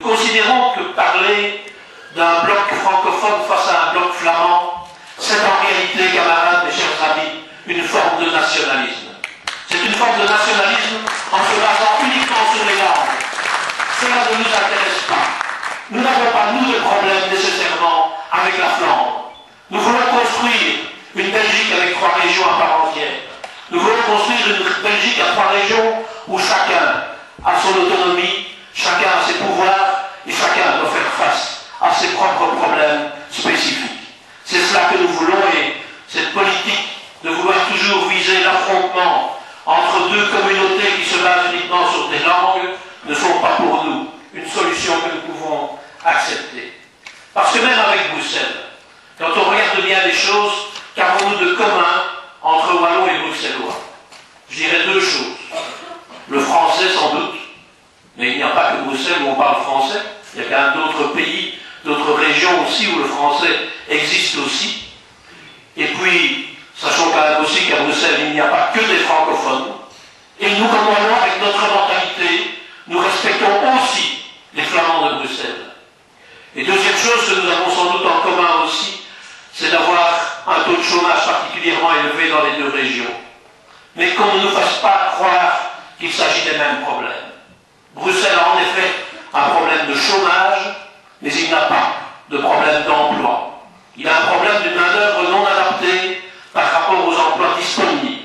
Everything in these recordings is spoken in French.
Nous considérons que parler d'un bloc francophone face à un bloc flamand, c'est en réalité, camarades et chers amis, une forme de nationalisme. C'est une forme de nationalisme en se basant uniquement sur les langues. Cela ne nous intéresse pas. Nous n'avons pas, nous, de problème nécessairement avec la Flandre. Nous voulons construire une Belgique avec 3 régions à part entière. Nous voulons construire une Belgique à 3 régions où chacun a son autonomie, chacun a ses pouvoirs et chacun doit faire face à ses propres problèmes spécifiques. C'est cela que nous voulons, et cette politique de vouloir toujours viser l'affrontement entre 2 communautés qui se basent uniquement sur des langues ne sont pas pour nous une solution que nous pouvons accepter. Parce que même avec Bruxelles, quand on regarde bien les choses, qu'avons-nous de commun entre Wallons et Bruxellois? Je dirais 2 choses. Le français sans doute, mais il n'y a pas que Bruxelles où on parle français, il y a quand même d'autres pays, d'autres régions aussi où le français existe aussi. Et puis, sachons quand même aussi qu'à Bruxelles, il n'y a pas que des francophones. Et nous, comme Wallons, avec notre mentalité, nous respectons aussi les Flamands de Bruxelles. Et deuxième chose que nous avons sans doute en commun aussi, c'est d'avoir un taux de chômage particulièrement élevé dans les 2 régions. Mais qu'on ne nous fasse pas croire qu'il s'agit des mêmes problèmes. Bruxelles a en effet un problème de chômage, mais il n'a pas de problème d'emploi. Il a un problème d'une main-d'œuvre non adaptée par rapport aux emplois disponibles.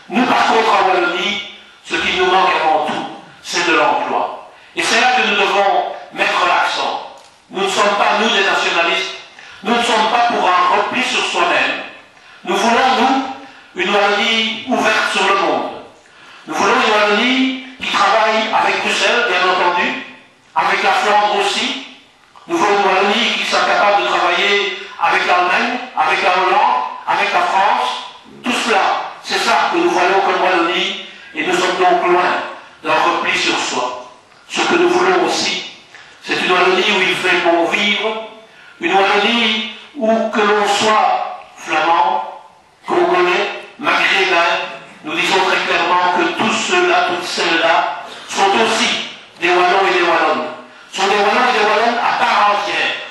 Nous, par contre, en Wallonie, ce qui nous manque avant tout, c'est de l'emploi. Et c'est là que nous devons mettre l'accent. Nous ne sommes pas, nous, des nationalistes. Nous ne sommes pas pour un repli sur soi-même. Nous voulons, nous, une Wallonie ouverte sur le monde. Nous voulons une Wallonie qui travaille avec Bruxelles, bien entendu, avec la Flandre aussi. Nous voulons une Wallonie qui soit capable de travailler avec l'Allemagne, avec la Hollande, avec la France. Tout cela, c'est ça que nous voyons comme Wallonie, et nous sommes donc loin d'un repli sur soi. Ce que nous voulons aussi, c'est une Wallonie où il fait bon vivre, une Wallonie où que l'on soit flamand, congolais, maghrébin, nous disons très clairement que tous ceux-là, toutes celles-là, sont aussi des Wallons et des Wallonnes. Sont des Wallons et des Wallonnes à part entière.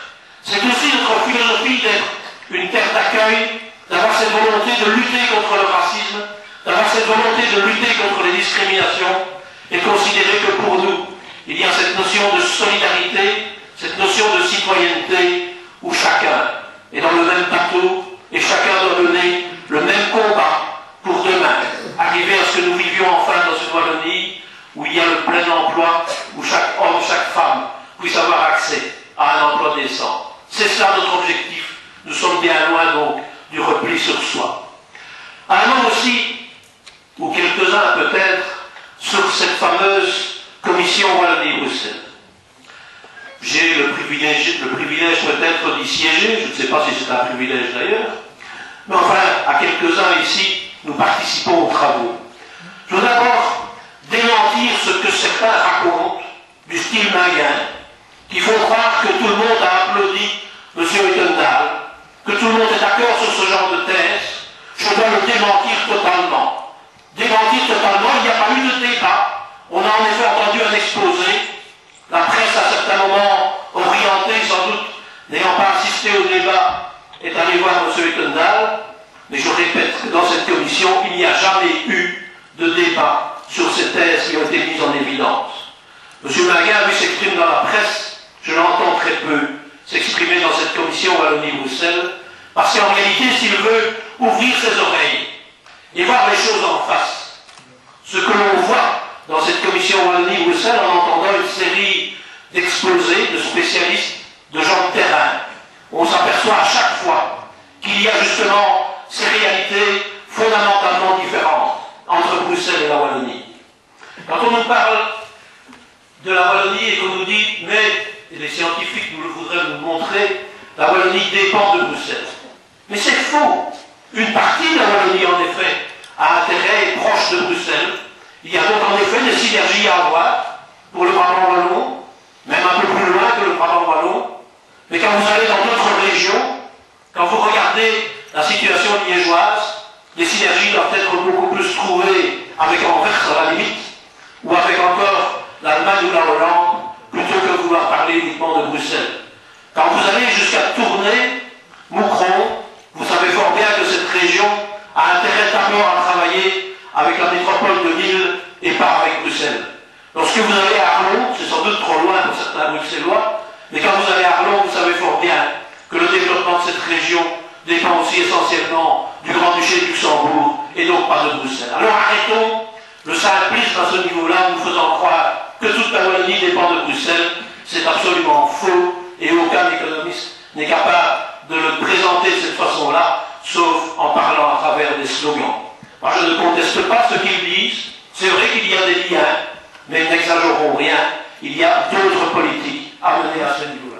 C'est aussi notre philosophie d'être une terre d'accueil, d'avoir cette volonté de lutter contre le racisme, d'avoir cette volonté de lutter contre les discriminations, et considérer que pour nous, il y a cette notion de solidarité, cette notion de citoyenneté, où chacun est dans le même bateau, et chacun doit mener le même combat pour demain, arriver à ce que nous vivions enfin dans une Wallonie où il y a le plein emploi, où chaque homme, chaque femme puisse avoir accès à un emploi décent. C'est ça notre objectif. Nous sommes bien loin donc du repli sur soi. Un mot aussi, ou quelques-uns peut-être, sur cette fameuse commission Wallonie-Bruxelles. J'ai le privilège peut-être d'y siéger, je ne sais pas si c'est un privilège d'ailleurs, mais enfin, à quelques-uns ici, nous participons aux travaux. Je veux d'abord démentir ce que certains racontent, du style Minguin, qui font croire que tout le monde a applaudi M. Uttendal, que tout le monde est d'accord sur ce genre de thèse. Je dois le démentir totalement. Démentir totalement, il n'y a pas eu de débat. On a en effet entendu un exposé. La presse, à certains moments, orientée sans doute, n'ayant pas assisté au débat, est allée voir M. Uttendal. Mais je répète que dans cette commission, il n'y a jamais eu de débat sur ces thèses qui ont été mises en évidence. M. Minguin, lui, s'exprime dans la presse, je l'entends très peu s'exprimer dans cette commission Wallonie-Bruxelles, parce qu'en réalité, s'il veut ouvrir ses oreilles et voir les choses en face, ce que l'on voit dans cette commission Wallonie-Bruxelles en entendant une série d'exposés, de spécialistes, de gens de terrain, on s'aperçoit à chaque fois qu'il y a justement ces réalités fondamentalement différentes entre Bruxelles et la Wallonie. Quand on nous parle de la Wallonie et qu'on nous dit, mais, et les scientifiques nous le voudraient nous montrer, la Wallonie dépend de Bruxelles. Mais c'est faux. Une partie de la Wallonie, en effet, a intérêt et est proche de Bruxelles. Il y a donc en effet des synergies à avoir pour le Brabant wallon, même un peu plus loin que le Brabant wallon. Mais quand vous allez dans d'autres régions, quand vous regardez la situation liégeoise, les synergies doivent être beaucoup plus trouvées avec Anvers à la limite, ou avec encore l'Allemagne ou la Hollande, plutôt que de vouloir parler uniquement de Bruxelles. Quand vous allez jusqu'à Tournai, Moucron, vous savez fort bien que cette région a intérêt d'abord à travailler avec la métropole de Lille et pas avec Bruxelles. Lorsque vous allez à Arlon, c'est sans doute trop loin pour certains Bruxellois, mais quand vous allez à Arlon, vous savez fort bien que le développement de cette région dépend aussi essentiellement du Grand-Duché de Luxembourg et donc pas de Bruxelles. Alors arrêtons le simplisme à ce niveau-là, nous faisant croire que toute la Wallonie dépend de Bruxelles. C'est absolument faux et aucun économiste n'est capable de le présenter de cette façon-là, sauf en parlant à travers des slogans. Moi, je ne conteste pas ce qu'ils disent. C'est vrai qu'il y a des liens, mais n'exagérons rien. Il y a d'autres politiques à mener à ce niveau-là.